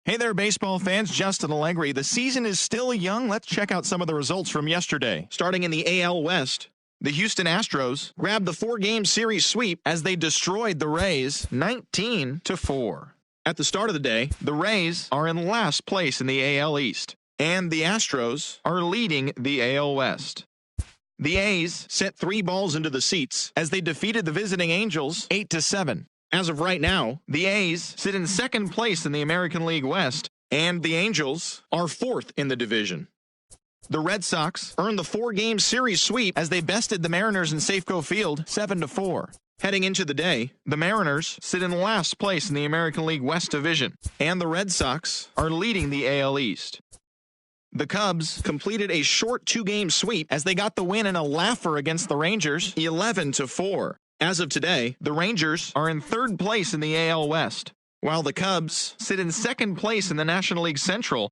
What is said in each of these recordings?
Hey there, baseball fans. Justin Allegri. The season is still young. Let's check out some of the results from yesterday. Starting in the AL West, the Houston Astros grabbed the 4-game series sweep as they destroyed the Rays 19-4. At the start of the day, the Rays are in last place in the AL East, and the Astros are leading the AL West. The A's sent 3 balls into the seats as they defeated the visiting Angels 8-7. As of right now, the A's sit in second place in the American League West, and the Angels are 4th in the division. The Red Sox earned the 4-game series sweep as they bested the Mariners in Safeco Field 7-4. Heading into the day, the Mariners sit in last place in the American League West division, and the Red Sox are leading the AL East. The Cubs completed a short 2-game sweep as they got the win in a laugher against the Rangers 11-4. As of today, the Rangers are in 3rd place in the AL West, while the Cubs sit in 2nd place in the National League Central.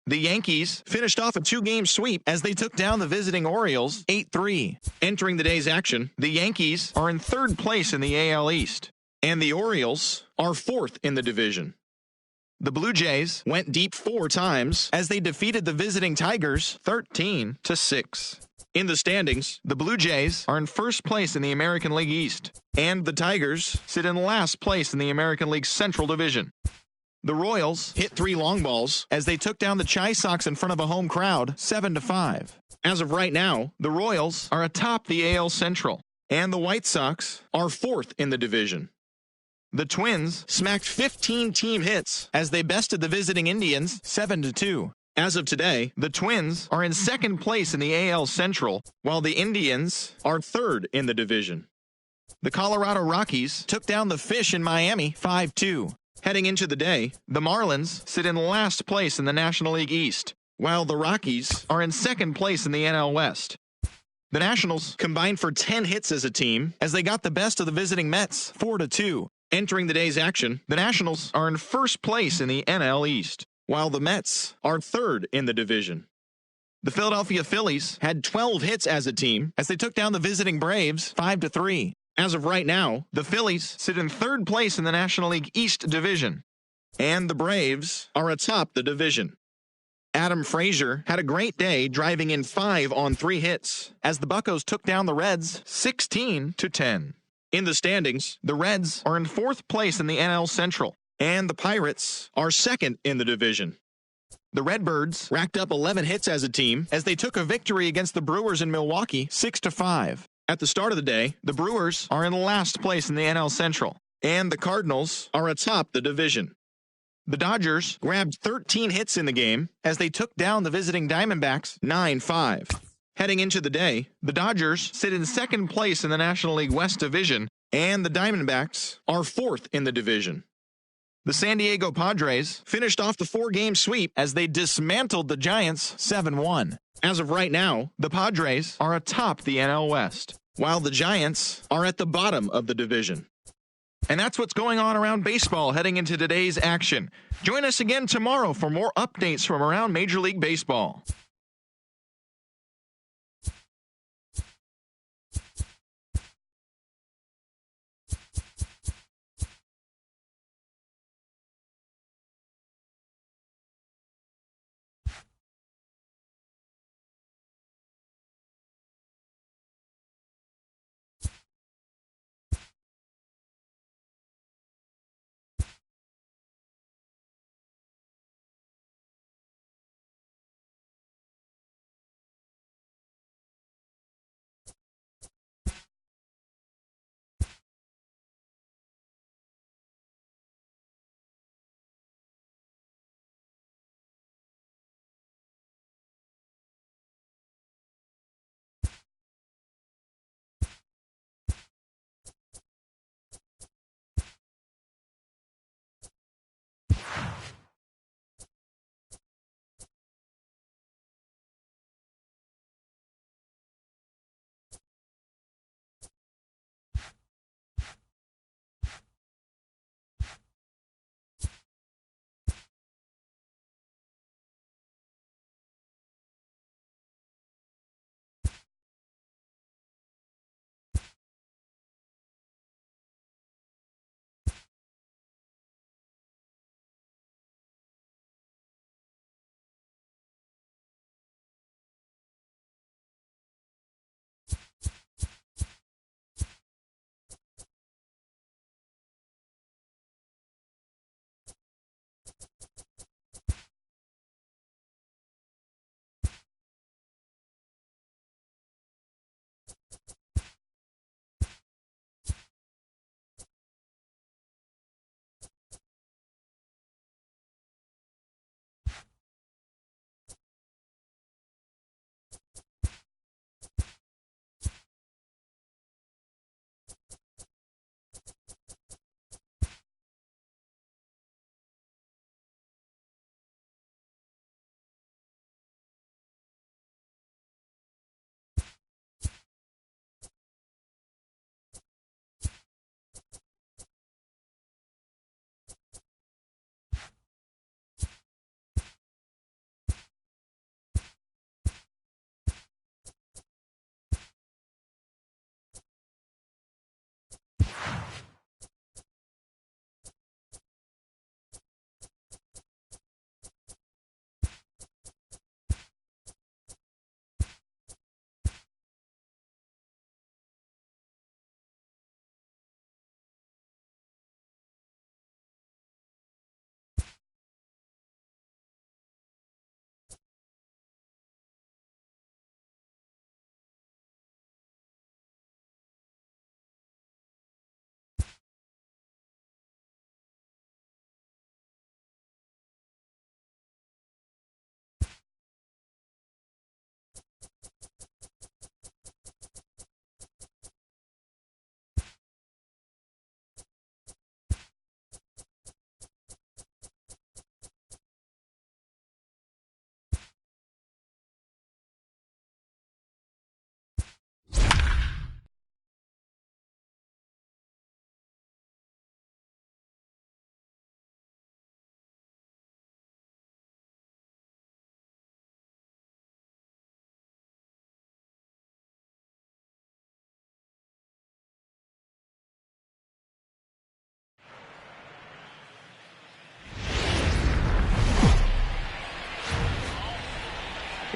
The Yankees finished off a 2-game sweep as they took down the visiting Orioles 8-3. Entering the day's action, the Yankees are in 3rd place in the AL East, and the Orioles are 4th in the division. The Blue Jays went deep 4 times as they defeated the visiting Tigers 13-6. In the standings, the Blue Jays are in 1st place in the American League East, and the Tigers sit in last place in the American League Central Division. The Royals hit 3 long balls as they took down the Chi Sox in front of a home crowd 7-5. As of right now, the Royals are atop the AL Central, and the White Sox are 4th in the division. The Twins smacked 15 team hits as they bested the visiting Indians 7-2. As of today, the Twins are in 2nd place in the AL Central, while the Indians are 3rd in the division. The Colorado Rockies took down the Fish in Miami 5-2. Heading into the day, the Marlins sit in last place in the National League East, while the Rockies are in 2nd place in the NL West. The Nationals combined for 10 hits as a team as they got the best of the visiting Mets 4-2. Entering the day's action, the Nationals are in 1st place in the NL East, while the Mets are 3rd in the division. The Philadelphia Phillies had 12 hits as a team as they took down the visiting Braves 5-3. As of right now, the Phillies sit in 3rd place in the National League East division, and the Braves are atop the division. Adam Frazier had a great day driving in 5 on 3 hits as the Buccos took down the Reds 16-10. In the standings, the Reds are in 4th place in the NL Central, and the Pirates are 2nd in the division. The Redbirds racked up 11 hits as a team as they took a victory against the Brewers in Milwaukee 6-5. At the start of the day, the Brewers are in last place in the NL Central, and the Cardinals are atop the division. The Dodgers grabbed 13 hits in the game as they took down the visiting Diamondbacks 9-5. Heading into the day, the Dodgers sit in 2nd place in the National League West division, and the Diamondbacks are 4th in the division. The San Diego Padres finished off the 4-game sweep as they dismantled the Giants 7-1. As of right now, the Padres are atop the NL West, while the Giants are at the bottom of the division. And that's what's going on around baseball heading into today's action. Join us again tomorrow for more updates from around Major League Baseball.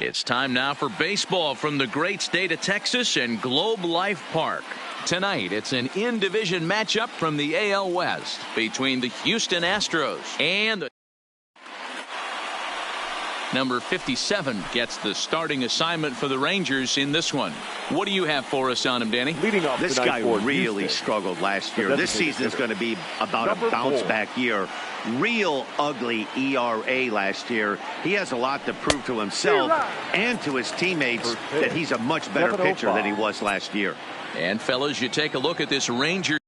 It's time now for baseball from the great state of Texas and Globe Life Park. Tonight, it's an in-division matchup from the AL West between the Houston Astros and the number 57 gets the starting assignment for the Rangers in this one. What do you have for us on him, Danny? This guy really struggled last year. This season's going to be about a bounce-back year. Real ugly ERA last year. He has a lot to prove to himself and to his teammates that he's a much better pitcher than he was last year. And, fellas, you take a look at this Rangers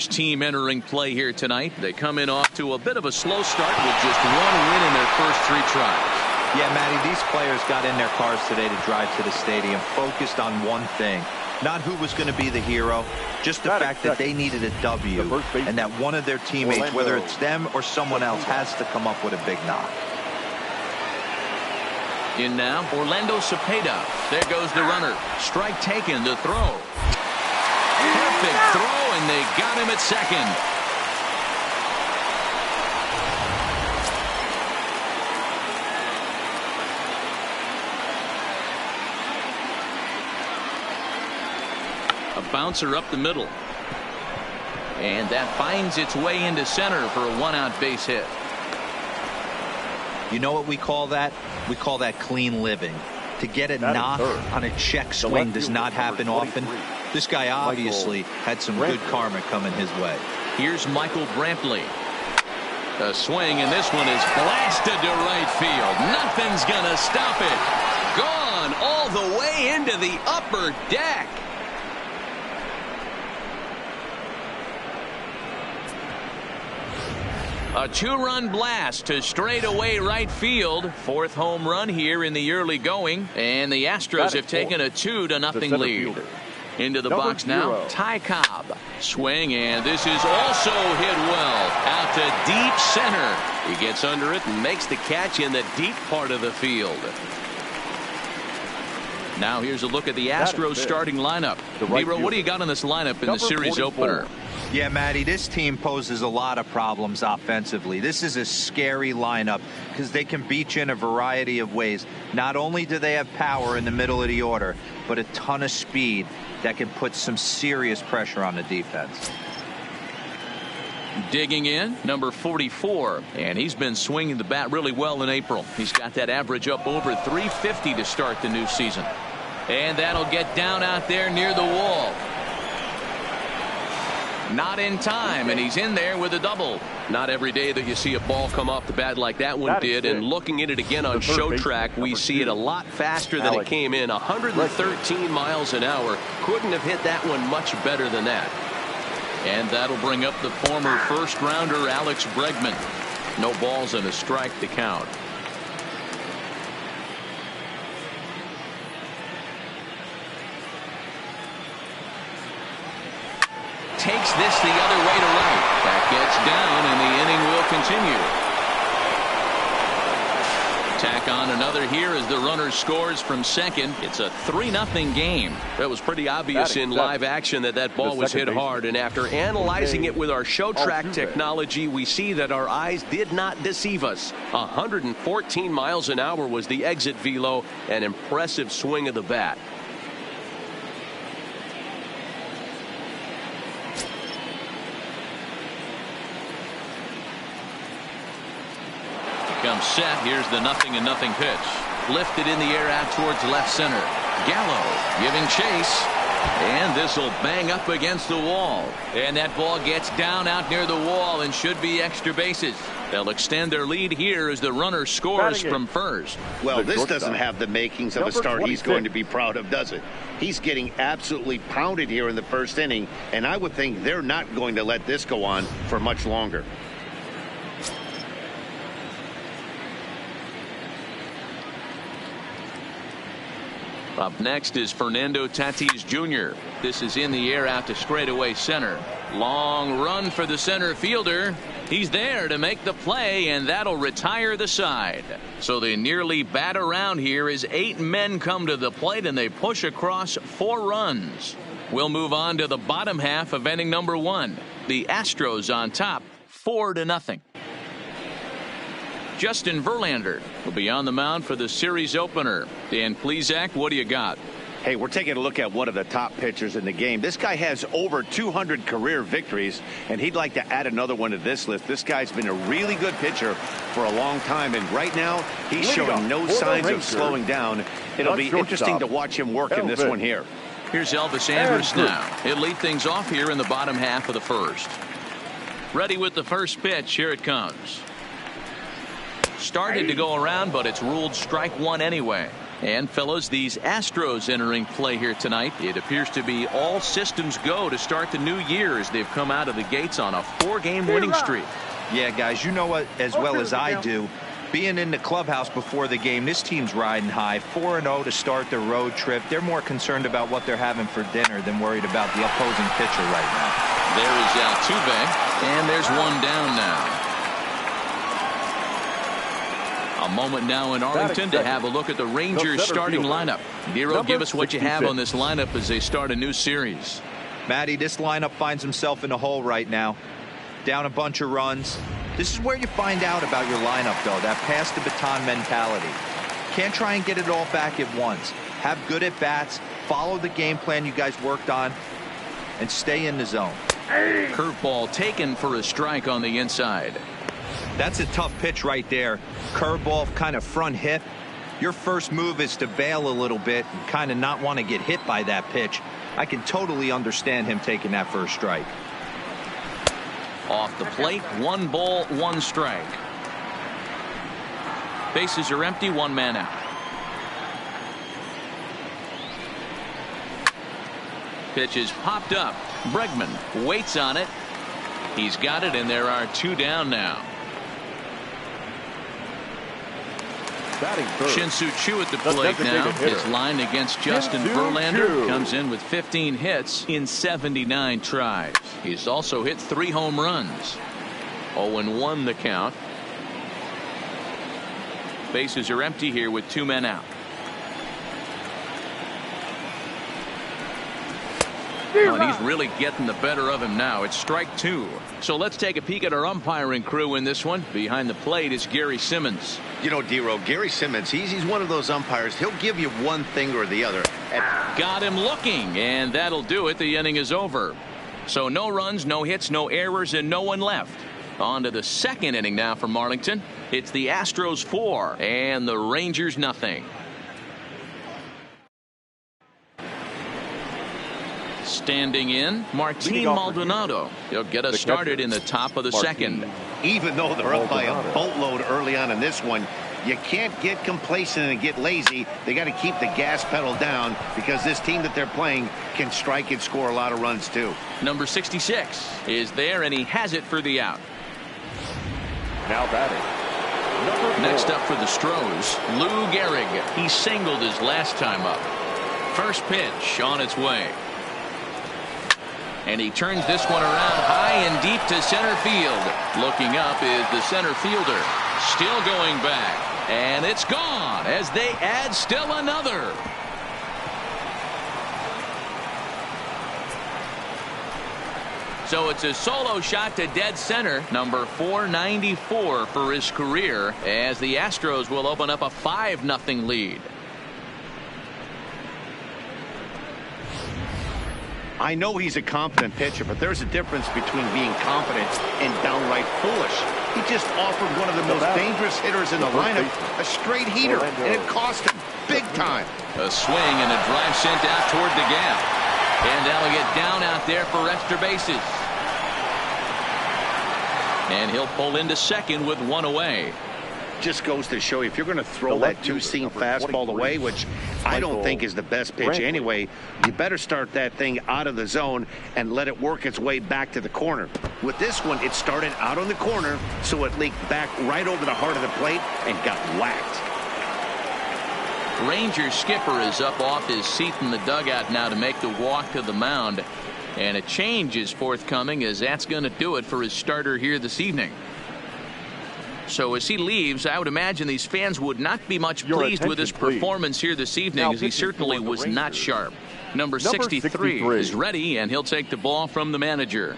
team entering play here tonight. They come in off to a bit of a slow start with just one win in their first 3 tries. Yeah, Matty, these players got in their cars today to drive to the stadium focused on one thing. Not who was going to be the hero, just the fact that they needed a W and that one of their teammates, whether it's them or someone else, has to come up with a big knock. In now, Orlando Cepeda. There goes the runner. Strike taken, the throw. Perfect throw, and they got him at second. A bouncer up the middle. And that finds its way into center for a 1-out base hit. You know what we call that? We call that clean living. To get a knock on a check swing does not happen often. This guy obviously had some good karma coming his way. Here's Michael Brantley. A swing, and this one is blasted to right field. Nothing's going to stop it. Gone all the way into the upper deck. A 2-run blast to straightaway right field. 4th home run here in the early going. And the Astros have taken a 2-0 lead. Into the box now, Ty Cobb. Swing, and this is also hit well. Out to deep center. He gets under it and makes the catch in the deep part of the field. Now here's a look at the Astros starting lineup. Nero, what do you got on this lineup in the series opener? Yeah, Matty, this team poses a lot of problems offensively. This is a scary lineup because they can beat you in a variety of ways. Not only do they have power in the middle of the order, but a ton of speed that can put some serious pressure on the defense. Digging in, number 44, and he's been swinging the bat really well in April. He's got that average up over 350 to start the new season. And that'll get down out there near the wall. Not in time, and he's in there with a double. Not every day that you see a ball come off the bat like that one did, and looking at it again on show track, we see it a lot faster than it came in. 113 miles an hour. Couldn't have hit that one much better than that. And that'll bring up the former first-rounder Alex Bregman. No balls and a strike to count. Takes this the other way to right. That gets down, and the inning will continue. Tack on another here as the runner scores from second. It's a 3-0 game. That was pretty obvious in live action that ball was hit hard, and after analyzing it with our show track technology, we see that our eyes did not deceive us. 114 miles an hour was the exit velo. An impressive swing of the bat. Comes set. Here's the 0-0 pitch. Lifted in the air out towards left center. Gallo giving chase. And this will bang up against the wall. And that ball gets down out near the wall and should be extra bases. They'll extend their lead here as the runner scores from first. Well, this doesn't have the makings of a start he's going to be proud of, does it? He's getting absolutely pounded here in the first inning, and I would think they're not going to let this go on for much longer. Up next is Fernando Tatis Jr. This is in the air out to straightaway center. Long run for the center fielder. He's there to make the play, and that'll retire the side. So they nearly bat around here as 8 men come to the plate, and they push across 4 runs. We'll move on to the bottom half of inning number 1. The Astros on top, 4-0. Justin Verlander will be on the mound for the series opener. Dan Plesac, what do you got? Hey, we're taking a look at one of the top pitchers in the game. This guy has over 200 career victories, and he'd like to add another one to this list. This guy's been a really good pitcher for a long time, and right now he's showing no signs of slowing down. It'll be interesting to watch him work in this one here. Here's Elvis Andrus now. He'll lead things off here in the bottom half of the first. Ready with the first pitch. Here it comes. Started to go around, but it's ruled strike one anyway. And fellas, these Astros entering play here tonight. It appears to be all systems go to start the new year as they've come out of the gates on a 4-game winning streak. Yeah, guys, you know what as well as I do. Being in the clubhouse before the game, this team's riding high. 4-0 to start their road trip. They're more concerned about what they're having for dinner than worried about the opposing pitcher right now. There is Altuve, and there's one down now. A moment now in Arlington to have a look at the Rangers starting lineup. Nero, give us what you have on this lineup as they start a new series. Matty, this lineup finds himself in a hole right now. Down a bunch of runs. This is where you find out about your lineup, though, that pass the baton mentality. Can't try and get it all back at once. Have good at bats, follow the game plan you guys worked on, and stay in the zone. Curveball taken for a strike on the inside. That's a tough pitch right there. Curveball, kind of front hip. Your first move is to bail a little bit and kind of not want to get hit by that pitch. I can totally understand him taking that first strike. Off the plate, 1 ball, 1 strike. Bases are empty, 1 man out. Pitch is popped up. Bregman waits on it. He's got it, and there are 2 down now. Shin-Soo Choo at the plate now. His line against Justin Verlander comes in with 15 hits in 79 tries. He's also hit 3 home runs. 0-1 the count. Bases are empty here with 2 men out. Oh, and he's really getting the better of him now. It's strike 2. So let's take a peek at our umpiring crew in this one. Behind the plate is Gary Simmons. You know, D-Row, Gary Simmons, he's one of those umpires. He'll give you one thing or the other. Got him looking, and that'll do it. The inning is over. So no runs, no hits, no errors, and no one left. On to the second inning now from Arlington. It's the Astros 4 and the Rangers nothing. Standing in, Martin Maldonado. He'll get us started in the top of the second. Even though they're up by a boatload early on in this one, you can't get complacent and get lazy. They got to keep the gas pedal down because this team that they're playing can strike and score a lot of runs too. Number 66 is there, and he has it for the out. Now batting. Next up for the Stros, Lou Gehrig. He singled his last time up. First pitch on its way. And he turns this one around high and deep to center field. Looking up is the center fielder. Still going back. And it's gone as they add still another. So it's a solo shot to dead center. Number 494 for his career as the Astros will open up a 5-0 lead. I know he's a confident pitcher, but there's a difference between being confident and downright foolish. He just offered one of the most dangerous hitters in the lineup a straight heater, and it cost him big time. A swing and a drive sent out toward the gap. And that'll get down out there for extra bases. And he'll pull into second with 1 away. Just goes to show you, if you're going to throw that two-seam fastball away, which I don't think is the best pitch anyway, you better start that thing out of the zone and let it work its way back to the corner. With this one, it started out on the corner, so it leaked back right over the heart of the plate and got whacked. Rangers skipper is up off his seat in the dugout now to make the walk to the mound. And a change is forthcoming, as that's going to do it for his starter here this evening. So as he leaves, I would imagine these fans would not be much pleased with his performance here this evening, as he certainly was not sharp. Number 63 is ready, and he'll take the ball from the manager.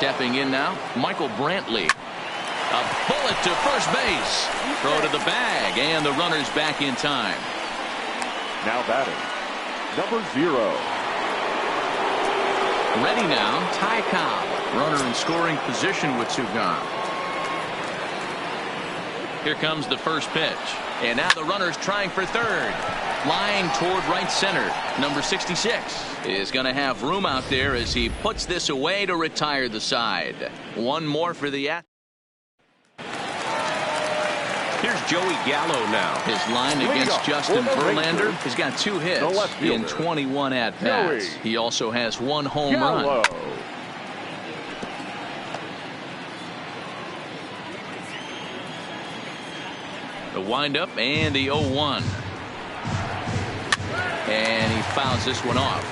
Stepping in now, Michael Brantley. A bullet to first base. Throw to the bag, and the runner's back in time. Now batting, number 0. Ready now, Ty Cobb. Runner in scoring position with 2 gone. Here comes the first pitch. And now the runner's trying for third. Line toward right center. Number 66 is going to have room out there as he puts this away to retire the side. One more for the Here's Joey Gallo now. His line against Justin Verlander. He's got 2 hits in 21 at-bats. He also has 1 home run. The windup and the 0-1. And he fouls this one off.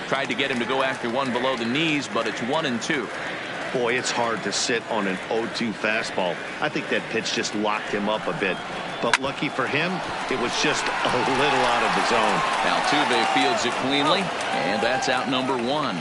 Tried to get him to go after one below the knees, but it's 1-2. Boy, it's hard to sit on an 0-2 fastball. I think that pitch just locked him up a bit. But lucky for him, it was just a little out of the zone. Altuve fields it cleanly, and that's out number 1.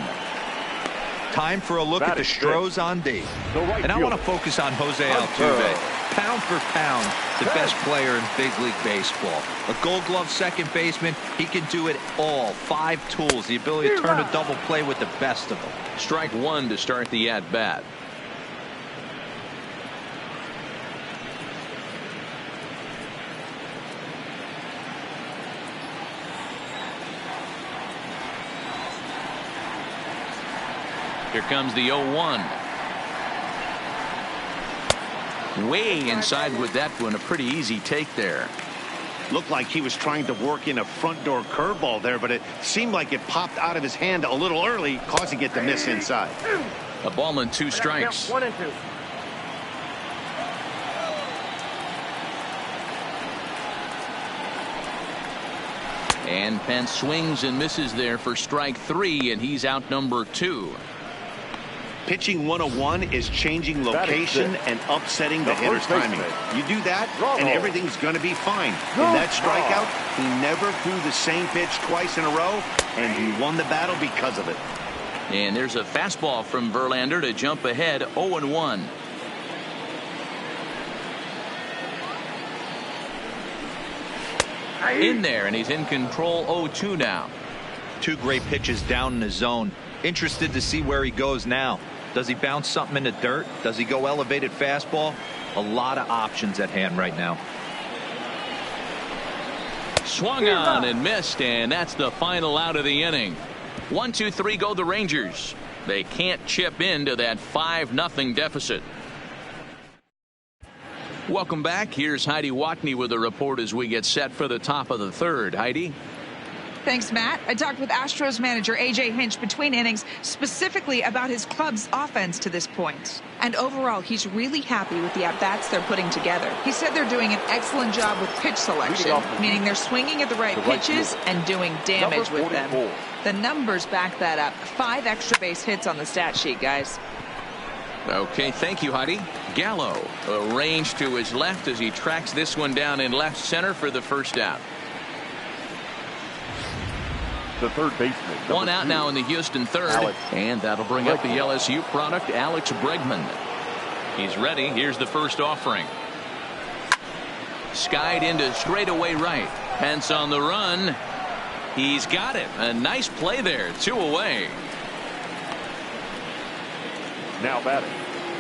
Time for a look at the Stros on D. And I want to focus on Jose Altuve. Pound for pound, the best player in big league baseball. A Gold Glove second baseman, he can do it all. 5 tools, the ability to turn a double play with the best of them. Strike 1 to start the at-bat. Here comes the 0-1. Way inside with that one. A pretty easy take there. Looked like he was trying to work in a front door curveball there, but it seemed like it popped out of his hand a little early, causing it to miss inside. A ball and 2 strikes. 1-2. And Pence swings and misses there for strike 3, and he's out number 2. Pitching 101 is changing location and upsetting the hitter's timing. You do that, and everything's going to be fine. In that strikeout, he never threw the same pitch twice in a row, and he won the battle because of it. And there's a fastball from Verlander to jump ahead 0-1. In there, and he's in control 0-2 now. 2 great pitches down in the zone. Interested to see where he goes now. Does he bounce something in the dirt? Does he go elevated fastball? A lot of options at hand right now. Swung on and missed, and that's the final out of the inning. 1-2-3 go the Rangers. They can't chip into that 5-0 deficit. Welcome back. Here's Heidi Watney with a report as we get set for the top of the 3rd. Heidi? Thanks, Matt. I talked with Astros manager A.J. Hinch between innings, specifically about his club's offense to this point. And overall, he's really happy with the at-bats they're putting together. He said they're doing an excellent job with pitch selection, meaning they're swinging at the right pitches and doing damage with them. The numbers back that up. 5 extra base hits on the stat sheet, guys. Okay, thank you, Heidi. Gallo arranged to his left as he tracks this one down in left center for the first out. The third baseman. One out now in the Houston 3rd, and that'll bring up the LSU product, Alex Bregman. He's ready. Here's the first offering. Skied into straightaway right. Pence on the run. He's got it. A nice play there. 2 away. Now batting,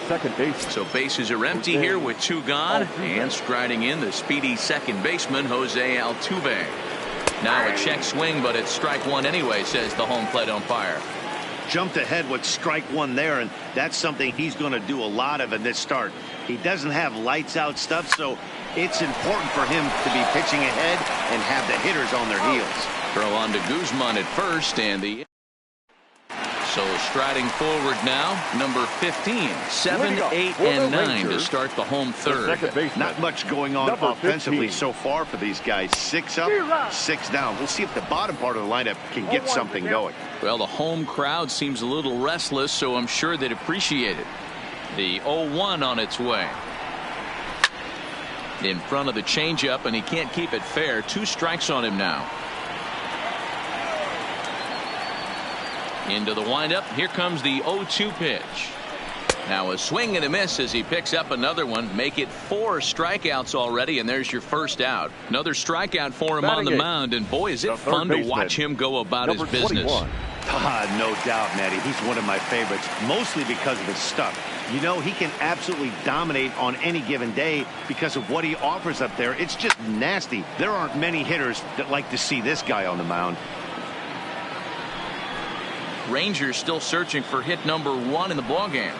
second base. So bases are empty here with 2 gone, and striding in the speedy second baseman, Jose Altuve. Now a check swing, but it's strike 1 anyway, says the home plate umpire. Jumped ahead with strike 1 there, and that's something he's going to do a lot of in this start. He doesn't have lights out stuff, so it's important for him to be pitching ahead and have the hitters on their heels. Throw on to Guzman at first, and the so striding forward now, number 15, 7, 8, and 9 to start the home 3rd. Not much going on offensively so far for these guys. 6 up, 6 down. We'll see if the bottom part of the lineup can get something going. Well, the home crowd seems a little restless, so I'm sure they'd appreciate it. The 0-1 on its way. In front of the changeup, and he can't keep it fair. 2 strikes on him now. Into the windup. Here comes the 0-2 pitch. Now a swing and a miss as he picks up another one. Make it 4 strikeouts already, and there's your first out. Another strikeout for him on the mound, and boy, is it fun to watch him go about his business. No doubt, Matty. He's one of my favorites, mostly because of his stuff. You know, he can absolutely dominate on any given day because of what he offers up there. It's just nasty. There aren't many hitters that like to see this guy on the mound. Rangers still searching for hit number 1 in the ballgame.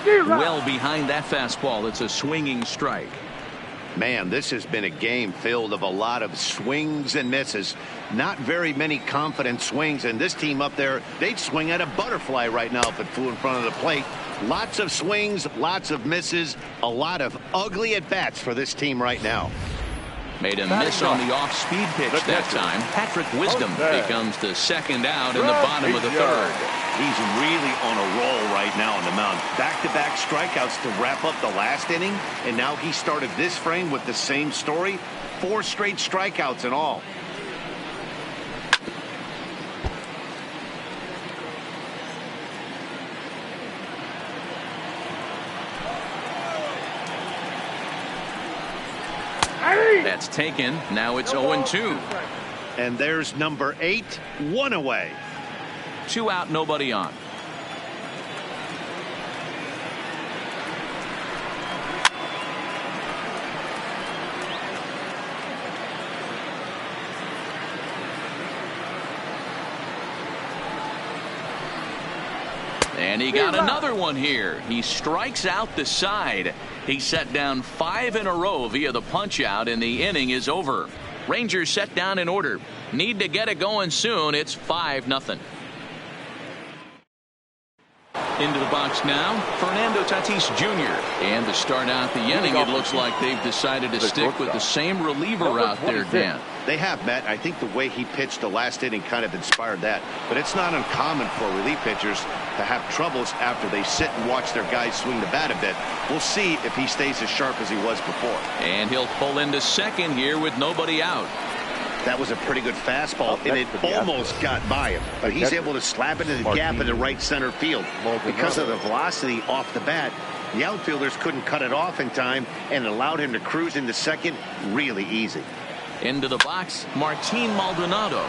Well behind that fastball. It's a swinging strike. Man, this has been a game filled of a lot of swings and misses. Not very many confident swings, and this team up there, they'd swing at a butterfly right now if it flew in front of the plate. Lots of swings, lots of misses, a lot of ugly at-bats for this team right now. Made a miss on the off-speed pitch that time. Patrick Wisdom becomes the second out in the bottom of the third. He's really on a roll right now on the mound. Back-to-back strikeouts to wrap up the last inning, and now he started this frame with the same story. 4 straight strikeouts in all. That's taken. Now it's 0-2. And there's number 8, 1 away. 2 out, nobody on. And he got another one here. He strikes out the side. He set down 5 in a row via the punch out, and the inning is over. Rangers set down in order. Need to get it going soon. It's 5-0. Into the box now, Fernando Tatis Jr. And to start out the inning, it looks like they've decided to stick with the same reliever out there, Dan. They have, Matt. I think the way he pitched the last inning kind of inspired that. But it's not uncommon for relief pitchers to have troubles after they sit and watch their guys swing the bat a bit. We'll see if he stays as sharp as he was before. And he'll pull into second here with nobody out. That was a pretty good fastball, and it almost got by him. But he's able to slap it in the gap in the right center field. Because of the velocity off the bat, the outfielders couldn't cut it off in time and allowed him to cruise into second really easy. Into the box, Martin Maldonado.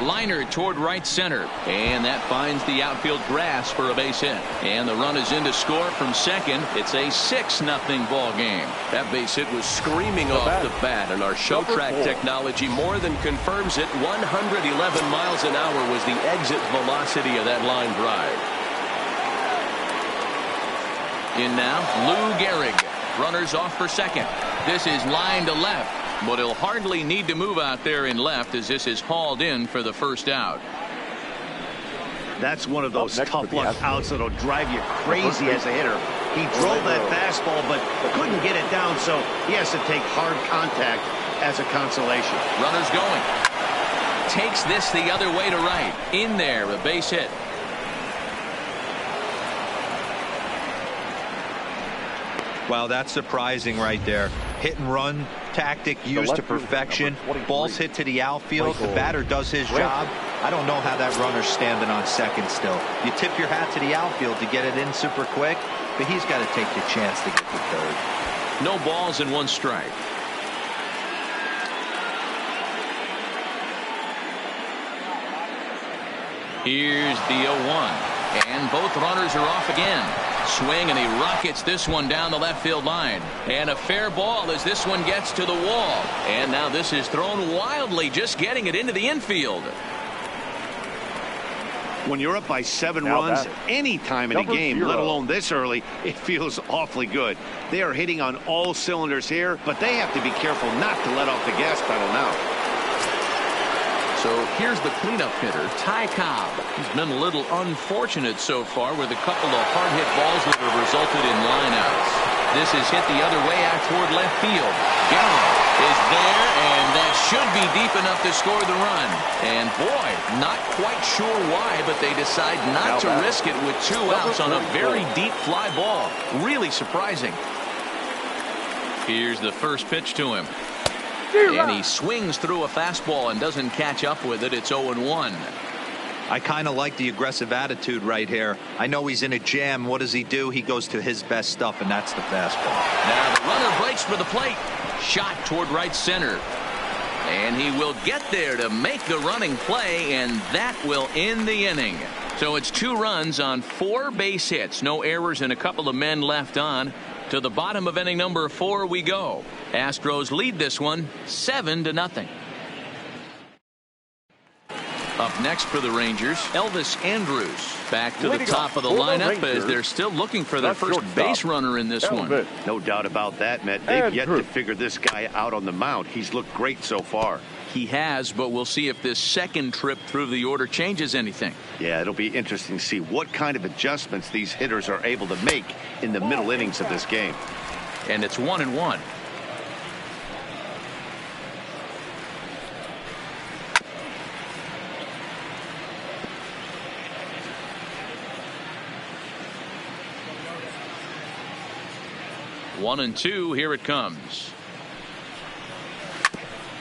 Liner toward right center, and that finds the outfield grass for a base hit. And the run is in to score from second. It's a 6-0 ball game. That base hit was screaming off the bat, and our show track technology more than confirms it. 111 miles an hour was the exit velocity of that line drive. In now, Lou Gehrig. Runners off for second. This is line to left. But he'll hardly need to move out there in left as this is hauled in for the first out. That's one of those tough luck outs that'll drive you crazy as a hitter. He drove that fastball but couldn't get it down, so he has to take hard contact as a consolation. Runners going. Takes this the other way to right. In there, a base hit. Wow, that's surprising right there. Hit and run tactic used to perfection. Balls hit to the outfield. The batter does his job. I don't know how that runner's standing on second still. You tip your hat to the outfield to get it in super quick, but he's got to take the chance to get to third. No balls and 1 strike. Here's the 0-1. And both runners are off again. Swing, and he rockets this one down the left field line. And a fair ball as this one gets to the wall. And now this is thrown wildly, just getting it into the infield. When you're up by 7 runs any time in a game, let alone this early, it feels awfully good. They are hitting on all cylinders here, but they have to be careful not to let off the gas pedal now. So here's the cleanup hitter, Ty Cobb. He's been a little unfortunate so far with a couple of hard-hit balls that have resulted in lineouts. This is hit the other way out toward left field. Gone. is there, and that should be deep enough to score the run. And boy, not quite sure why, but they decide not to risk it with 2 outs on a very deep fly ball. Really surprising. Here's the first pitch to him. And he swings through a fastball and doesn't catch up with it. It's 0-1. I kind of like the aggressive attitude right here. I know he's in a jam. What does he do? He goes to his best stuff, and that's the fastball. Now the runner breaks for the plate. Shot toward right center. And he will get there to make the running play, and that will end the inning. So it's 2 runs on 4 base hits. No errors and a couple of men left on. To the bottom of inning number 4 we go. Astros lead this one 7-0. Up next for the Rangers, Elvis Andrus back to the top of the lineup as they're still looking for their first base runner in this one. No doubt about that, Matt. They've yet to figure this guy out on the mound. He's looked great so far. He has, but we'll see if this second trip through the order changes anything. Yeah, it'll be interesting to see what kind of adjustments these hitters are able to make in the middle innings of this game. And it's 1-1. One and 2. Here it comes.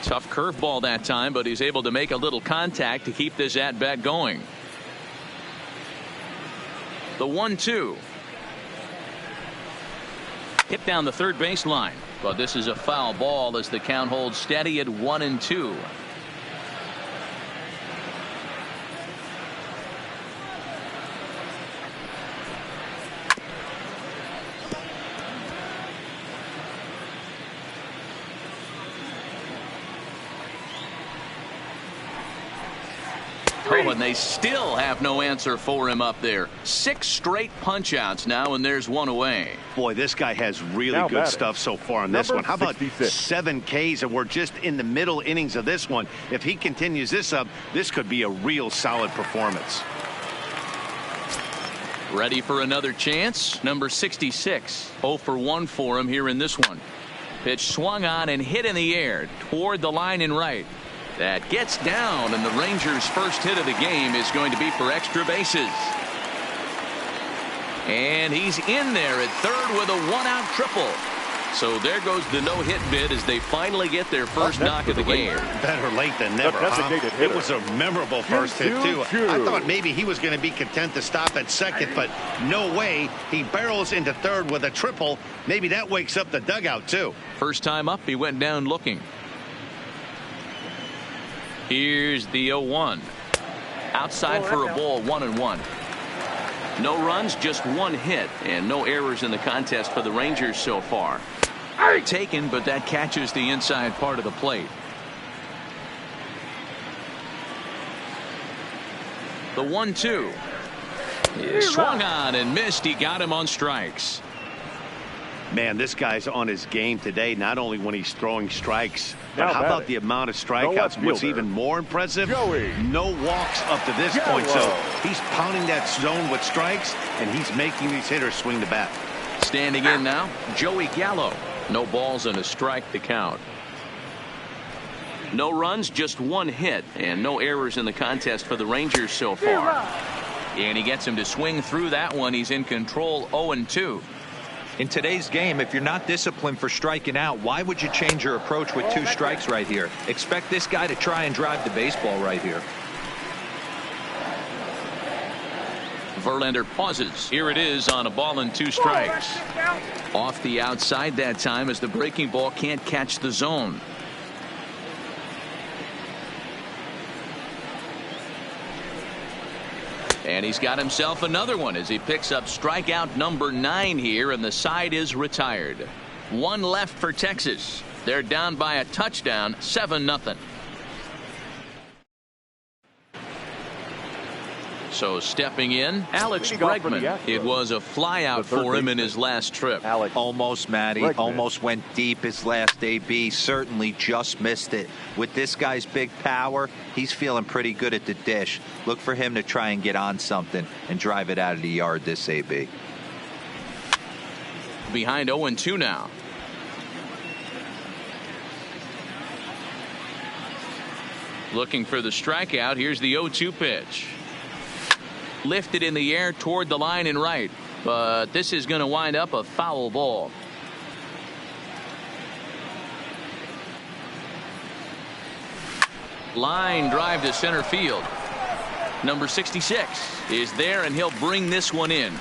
Tough curveball that time, but he's able to make a little contact to keep this at bat going. The 1-2. Hit down the third baseline, but this is a foul ball as the count holds steady at 1-2. Oh, and they still have no answer for him up there. 6 straight punch outs now, and there's 1 away. Boy, this guy has really good stuff so far in this one. How about 7 Ks, and we're just in the middle innings of this one. If he continues this up, this could be a real solid performance. Ready for another chance. Number 66. 0 for 1 for him here in this one. Pitch swung on and hit in the air toward the line and right. That gets down, and the Rangers' first hit of the game is going to be for extra bases. And he's in there at third with a 1-out triple. So there goes the no-hit bid as they finally get their first knock of the game. Better late than never, huh? It was a memorable first hit, too. I thought maybe he was going to be content to stop at second, but no way. He barrels into third with a triple. Maybe that wakes up the dugout, too. First time up, he went down looking. Here's the 0-1. Outside for a ball, 1-1. No runs, just 1 hit, and no errors in the contest for the Rangers so far. Taken, but that catches the inside part of the plate. The 1-2. Swung on and missed. He got him on strikes. Man, this guy's on his game today, not only when he's throwing strikes, but how about the amount of strikeouts? What's even more impressive, no walks up to this point. So he's pounding that zone with strikes, and he's making these hitters swing the bat. Standing in now, Joey Gallo. No balls and a strike to count. No runs, just 1 hit, and no errors in the contest for the Rangers so far. And he gets him to swing through that one. He's in control, 0-2. In today's game, if you're not disciplined for striking out, why would you change your approach with 2 strikes right here? Expect this guy to try and drive the baseball right here. Verlander pauses. Here it is on a ball and 2 strikes. Off the outside that time as the breaking ball can't catch the zone. And he's got himself another one as he picks up strikeout number 9 here, and the side is retired. 1 left for Texas. They're down by a touchdown, 7-0. So stepping in, Alex Bregman. It was a fly out for him in his last trip. Almost, Matty. Almost went deep his last AB. Certainly just missed it. With this guy's big power, he's feeling pretty good at the dish. Look for him to try and get on something and drive it out of the yard this AB. Behind 0-2 now. Looking for the strikeout. Here's the 0-2 pitch. Lifted in the air toward the line and right. But this is going to wind up a foul ball. Line drive to center field. Number 66 is there, and he'll bring this one in.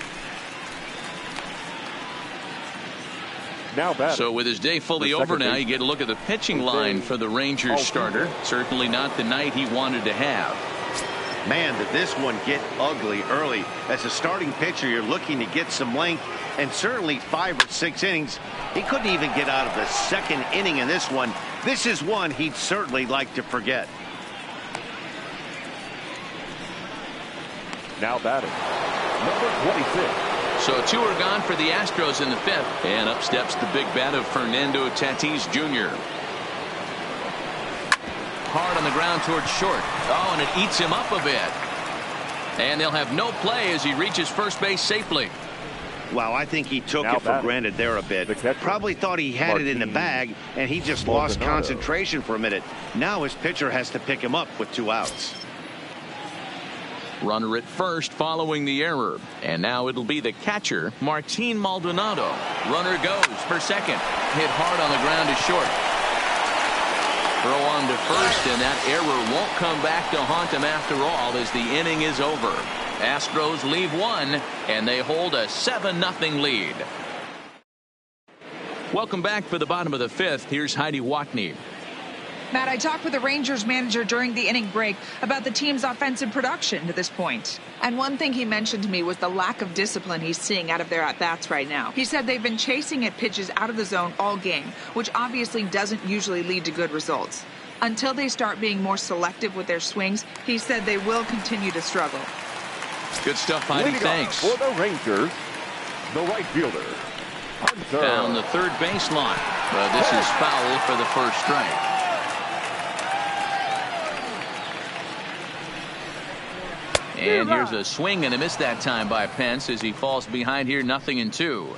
Now so with his day fully over now, you get a look at the pitching line for the Rangers starter. Certainly not the night he wanted to have. Man, did this one get ugly early. As a starting pitcher, you're looking to get some length, and certainly 5 or 6 innings. He couldn't even get out of the second inning in this one. This is one he'd certainly like to forget. Now batting, number 26. So 2 are gone for the Astros in the 5th. And up steps the big bat of Fernando Tatis Jr. Hard on the ground towards short. Oh, and it eats him up a bit. And they'll have no play as he reaches first base safely. Wow, I think he took it for granted there a bit. Probably thought he had it in the bag, and he just lost concentration for a minute. Now his pitcher has to pick him up with 2 outs. Runner at first following the error. And now it'll be the catcher, Martin Maldonado. Runner goes for second. Hit hard on the ground to short. Throw on to first, and that error won't come back to haunt him after all as the inning is over. Astros leave 1, and they hold a 7-0 lead. Welcome back for the bottom of the 5th. Here's Heidi Watney. Matt, I talked with the Rangers manager during the inning break about the team's offensive production to this point. And one thing he mentioned to me was the lack of discipline he's seeing out of their at-bats right now. He said they've been chasing at pitches out of the zone all game, which obviously doesn't usually lead to good results. Until they start being more selective with their swings, he said they will continue to struggle. Good stuff, Heidi. Thanks. For the Rangers, the right fielder, Hunter. Down the third baseline. But this is foul for the first strike. And here's a swing and a miss that time by Pence as he falls behind here 0-2.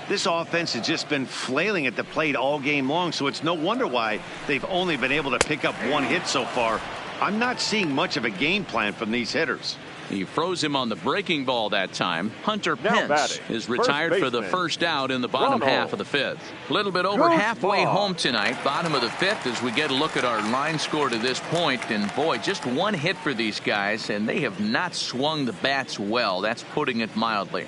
This offense has just been flailing at the plate all game long, so it's no wonder why they've only been able to pick up 1 hit so far. I'm not seeing much of a game plan from these hitters. He froze him on the breaking ball that time. Hunter Pence is retired for the first out in the bottom half of the 5th. A little bit over halfway home tonight, bottom of the 5th, as we get a look at our line score to this point. And boy, just 1 hit for these guys, and they have not swung the bats well. That's putting it mildly.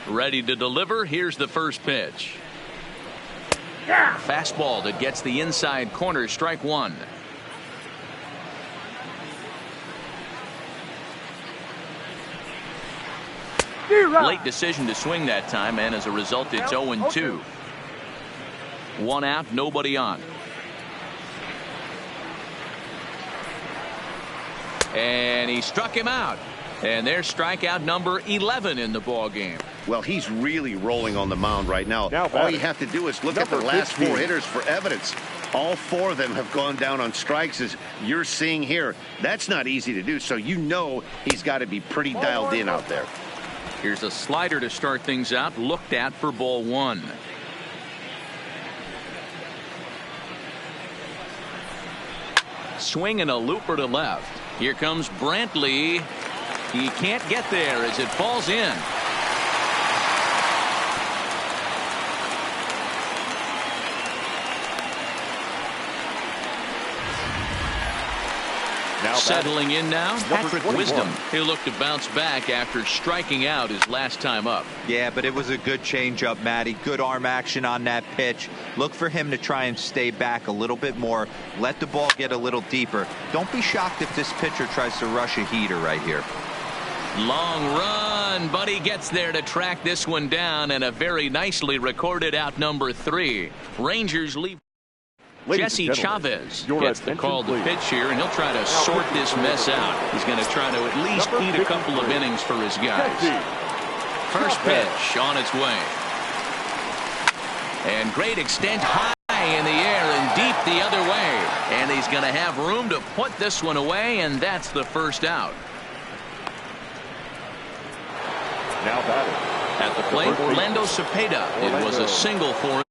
Ready to deliver. Here's the first pitch. Fastball that gets the inside corner. Strike 1. Late decision to swing that time, and as a result, it's 0-2. 1 out, nobody on. And he struck him out. And there's strikeout number 11 in the ball game. Well, he's really rolling on the mound right now. All you have to do is look at the last 4 hitters for evidence. All 4 of them have gone down on strikes, as you're seeing here. That's not easy to do, so you know he's got to be pretty dialed in out there. Here's a slider to start things out, looked at for ball 1. Swing and a looper to left. Here comes Brantley. He can't get there as it falls in. Settling in now, Patrick Wisdom. He'll look to bounce back after striking out his last time up. Yeah, but it was a good changeup, Matty. Good arm action on that pitch. Look for him to try and stay back a little bit more. Let the ball get a little deeper. Don't be shocked if this pitcher tries to rush a heater right here. Long run, but he gets there to track this one down, and a very nicely recorded out number 3. Rangers leave. Jesse Chavez gets the call to pitch here, and he'll try to sort this mess out. He's going to try to at least eat a couple of innings for his guys. First pitch on its way. And great extent high in the air and deep the other way. And he's going to have room to put this one away, and that's the first out. Now batting. At the plate, Orlando Cepeda. It was a single for